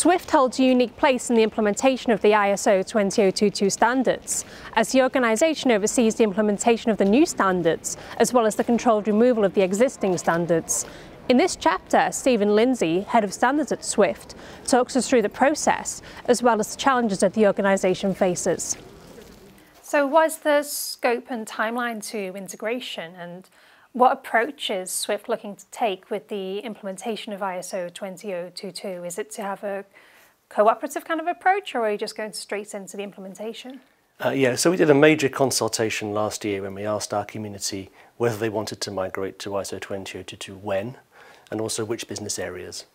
Swift holds a unique place in the implementation of the ISO 20022 standards, as the organisation oversees the implementation of the new standards, as well as the controlled removal of the existing standards. In this chapter, Stephen Lindsay, Head of Standards at Swift, talks us through the process, as well as the challenges that the organisation faces. So what is the scope and timeline to integration, and what approach is Swift looking to take with the implementation of ISO 20022? Is it to have a cooperative kind of approach, or are you just going straight into the implementation? So we did a major consultation last year when we asked our community whether they wanted to migrate to ISO 20022 when, and also which business areas.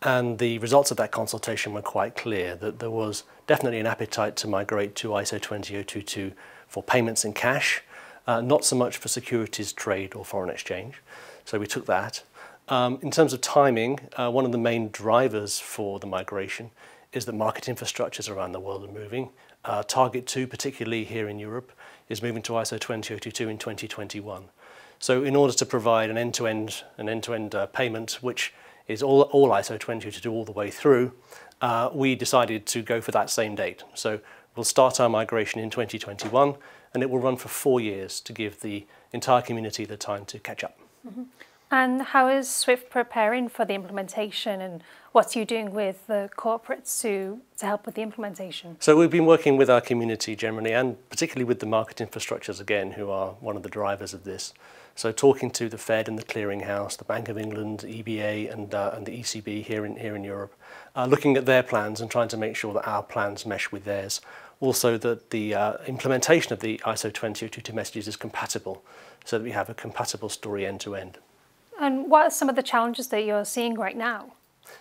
And the results of that consultation were quite clear, that there was definitely an appetite to migrate to ISO 20022 for payments in cash, not so much for securities trade or foreign exchange. So we took that. In terms of timing, one of the main drivers for the migration is that market infrastructures around the world are moving. Target 2, particularly here in Europe, is moving to ISO 20022 in 2021. So in order to provide an end-to-end payment, which is all ISO 20022 all the way through, we decided to go for that same date. So we'll start our migration in 2021, and it will run for 4 years to give the entire community the time to catch up. Mm-hmm. And how is Swift preparing for the implementation, and what are you doing with the corporates to help with the implementation? So we've been working with our community generally, and particularly with the market infrastructures again, who are one of the drivers of this. So talking to the Fed and the Clearinghouse, the Bank of England, EBA and the ECB here in Europe, looking at their plans and trying to make sure that our plans mesh with theirs. Also that the implementation of the ISO 20022 messages is compatible, so that we have a compatible story end to end. And what are some of the challenges that you're seeing right now?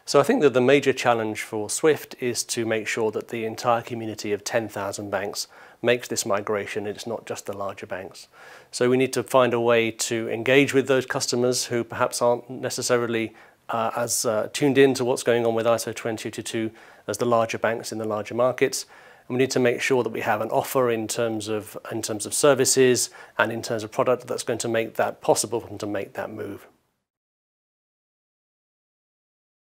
So I think that the major challenge for Swift is to make sure that the entire community of 10,000 banks makes this migration. It's not just the larger banks. So we need to find a way to engage with those customers who perhaps aren't necessarily as tuned in to what's going on with ISO 20022 as the larger banks in the larger markets. And we need to make sure that we have an offer in terms of services and in terms of product that's going to make that possible for them to make that move.